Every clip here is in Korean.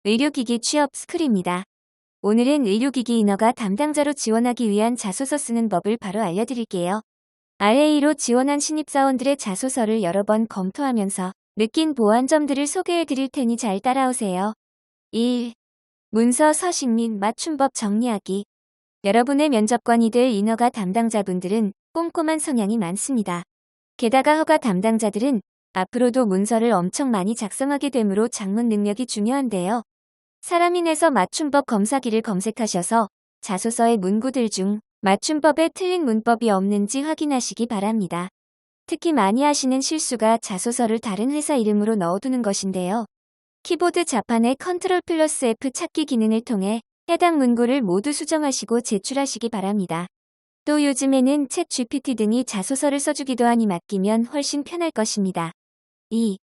의료기기 취업 스쿨입니다. 오늘은 의료기기 인허가 담당자로 지원하기 위한 자소서 쓰는 법을 바로 알려드릴게요. RA로 지원한 신입사원들의 자소서를 여러 번 검토하면서 느낀 보완 점들을 소개해드릴 테니 잘 따라오세요. 1. 문서 서식 및 맞춤법 정리하기. 여러분의 면접관이 될 인허가 담당자분들은 꼼꼼한 성향이 많습니다. 게다가 허가 담당자들은 앞으로도 문서를 엄청 많이 작성하게 되므로 작문 능력이 중요한데요. 사람인에서 맞춤법 검사기를 검색하셔서 자소서의 문구들 중 맞춤법에 틀린 문법이 없는지 확인하시기 바랍니다. 특히 많이 하시는 실수가 자소서를 다른 회사 이름으로 넣어두는 것인데요. 키보드 자판의 Ctrl+F 찾기 기능을 통해 해당 문구를 모두 수정하시고 제출하시기 바랍니다. 또 요즘에는 챗 GPT 등이 자소서를 써주기도 하니 맡기면 훨씬 편할 것입니다. 2.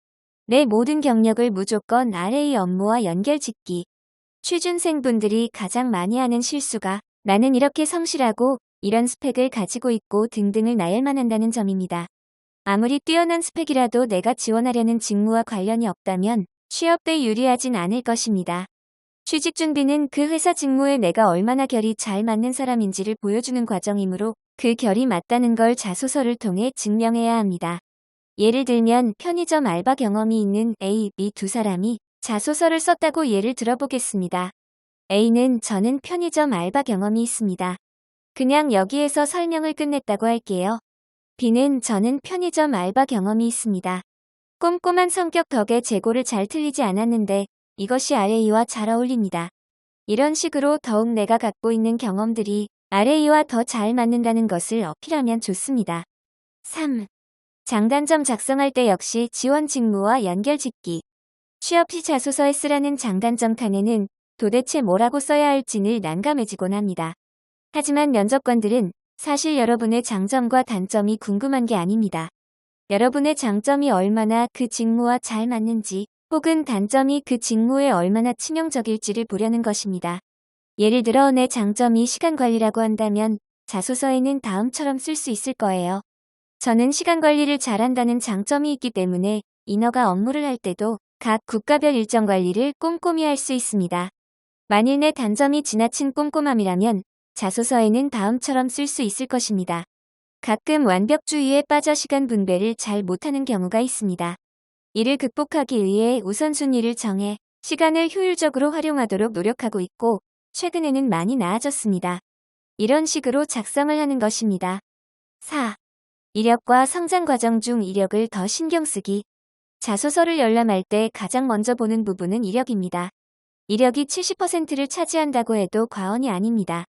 내 모든 경력을 무조건 RA 업무와 연결짓기. 취준생분들이 가장 많이 하는 실수가 나는 이렇게 성실하고 이런 스펙을 가지고 있고 등등을 나열만 한다는 점입니다. 아무리 뛰어난 스펙이라도 내가 지원하려는 직무와 관련이 없다면 취업에 유리하진 않을 것입니다. 취직 준비는 그 회사 직무에 내가 얼마나 결이 잘 맞는 사람인지를 보여주는 과정이므로 그 결이 맞다는 걸 자소서를 통해 증명해야 합니다. 예를 들면 편의점 알바 경험이 있는 A, B 두 사람이 자소서를 썼다고 예를 들어보겠습니다. A는 저는 편의점 알바 경험이 있습니다. 그냥 여기에서 설명을 끝냈다고 할게요. B는 저는 편의점 알바 경험이 있습니다. 꼼꼼한 성격 덕에 재고를 잘 틀리지 않았는데 이것이 RA와 잘 어울립니다. 이런 식으로 더욱 내가 갖고 있는 경험들이 RA와 더 잘 맞는다는 것을 어필하면 좋습니다. 3. 장단점 작성할 때 역시 지원 직무와 연결짓기. 취업 시 자소서에 쓰라는 장단점 칸에는 도대체 뭐라고 써야 할지는 난감해지곤 합니다. 하지만 면접관들은 사실 여러분의 장점과 단점이 궁금한 게 아닙니다. 여러분의 장점이 얼마나 그 직무와 잘 맞는지 혹은 단점이 그 직무에 얼마나 치명적일지를 보려는 것입니다. 예를 들어 내 장점이 시간 관리라고 한다면 자소서에는 다음처럼 쓸 수 있을 거예요. 저는 시간 관리를 잘한다는 장점이 있기 때문에 인허가 업무를 할 때도 각 국가별 일정 관리를 꼼꼼히 할 수 있습니다. 만일 내 단점이 지나친 꼼꼼함이라면 자소서에는 다음처럼 쓸 수 있을 것입니다. 가끔 완벽주의에 빠져 시간 분배를 잘 못하는 경우가 있습니다. 이를 극복하기 위해 우선순위를 정해 시간을 효율적으로 활용하도록 노력하고 있고 최근에는 많이 나아졌습니다. 이런 식으로 작성을 하는 것입니다. 4. 이력과 성장 과정 중 이력을 더 신경 쓰기. 자소서를 열람할 때 가장 먼저 보는 부분은 이력입니다. 이력이 70%를 차지한다고 해도 과언이 아닙니다.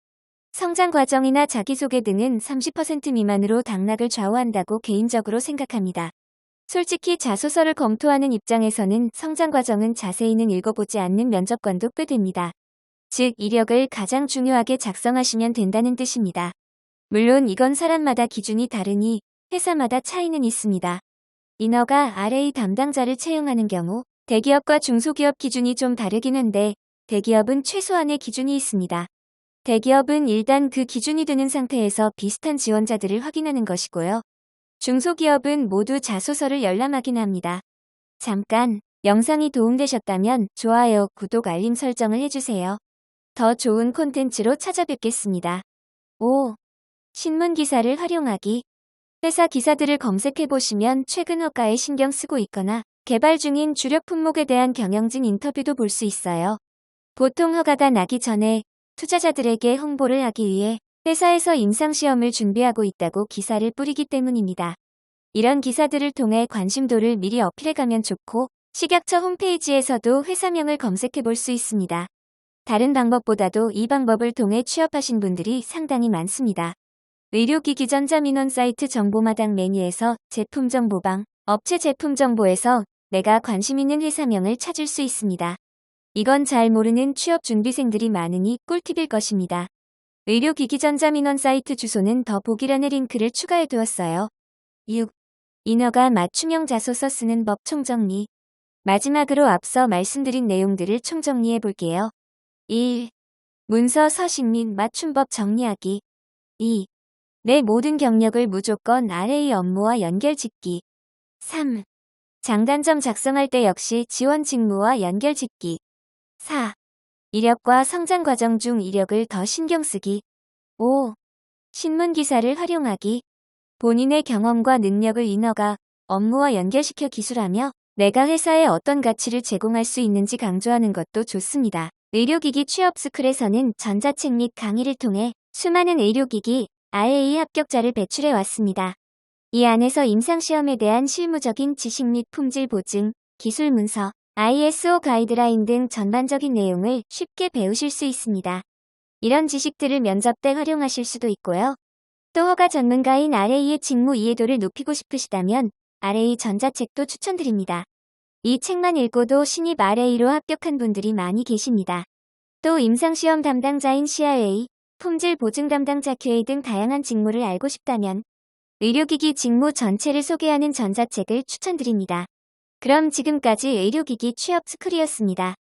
성장 과정이나 자기소개 등은 30% 미만으로 당락을 좌우한다고 개인적으로 생각합니다. 솔직히 자소서를 검토하는 입장에서는 성장 과정은 자세히는 읽어보지 않는 면접관도 꽤 됩니다. 즉, 이력을 가장 중요하게 작성하시면 된다는 뜻입니다. 물론 이건 사람마다 기준이 다르니 회사마다 차이는 있습니다. 인허가 RA 담당자를 채용하는 경우 대기업과 중소기업 기준이 좀 다르긴 한데 대기업은 최소한의 기준이 있습니다. 대기업은 일단 그 기준이 되는 상태에서 비슷한 지원자들을 확인하는 것이고요. 중소기업은 모두 자소서를 열람하긴 합니다. 잠깐, 영상이 도움되셨다면 좋아요, 구독, 알림 설정을 해주세요. 더 좋은 콘텐츠로 찾아뵙겠습니다. 5. 신문 기사를 활용하기. 회사 기사들을 검색해보시면 최근 허가에 신경 쓰고 있거나 개발 중인 주력 품목에 대한 경영진 인터뷰도 볼 수 있어요. 보통 허가가 나기 전에 투자자들에게 홍보를 하기 위해 회사에서 임상시험을 준비하고 있다고 기사를 뿌리기 때문입니다. 이런 기사들을 통해 관심도를 미리 어필해가면 좋고 식약처 홈페이지에서도 회사명을 검색해볼 수 있습니다. 다른 방법보다도 이 방법을 통해 취업하신 분들이 상당히 많습니다. 의료기기 전자민원 사이트 정보마당 메뉴에서 제품정보방, 업체 제품정보에서 내가 관심 있는 회사명을 찾을 수 있습니다. 이건 잘 모르는 취업 준비생들이 많으니 꿀팁일 것입니다. 의료기기 전자민원 사이트 주소는 더보기란에 링크를 추가해 두었어요. 6. 인허가 맞춤형 자소서 쓰는 법 총정리. 마지막으로 앞서 말씀드린 내용들을 총정리해 볼게요. 1. 문서 서식 및 맞춤법 정리하기. 2. 내 모든 경력을 무조건 RA 업무와 연결짓기. 3. 장단점 작성할 때 역시 지원 직무와 연결짓기. 4. 이력과 성장 과정 중 이력을 더 신경 쓰기. 5. 신문 기사를 활용하기. 본인의 경험과 능력을 인허가 업무와 연결시켜 기술하며 내가 회사에 어떤 가치를 제공할 수 있는지 강조하는 것도 좋습니다. 의료기기 취업 스쿨에서는 전자책 및 강의를 통해 수많은 의료기기 RA 합격자를 배출해 왔습니다. 이 안에서 임상시험에 대한 실무적인 지식 및 품질 보증, 기술 문서, ISO 가이드라인 등 전반적인 내용을 쉽게 배우실 수 있습니다. 이런 지식들을 면접 때 활용하실 수도 있고요. 또 허가 전문가인 RA의 직무 이해도를 높이고 싶으시다면 RA 전자책도 추천드립니다. 이 책만 읽고도 신입 RA로 합격한 분들이 많이 계십니다. 또 임상시험 담당자인 CRA, 품질 보증 담당자 QA 등 다양한 직무를 알고 싶다면 의료기기 직무 전체를 소개하는 전자책을 추천드립니다. 그럼 지금까지 의료기기 취업 스쿨이었습니다.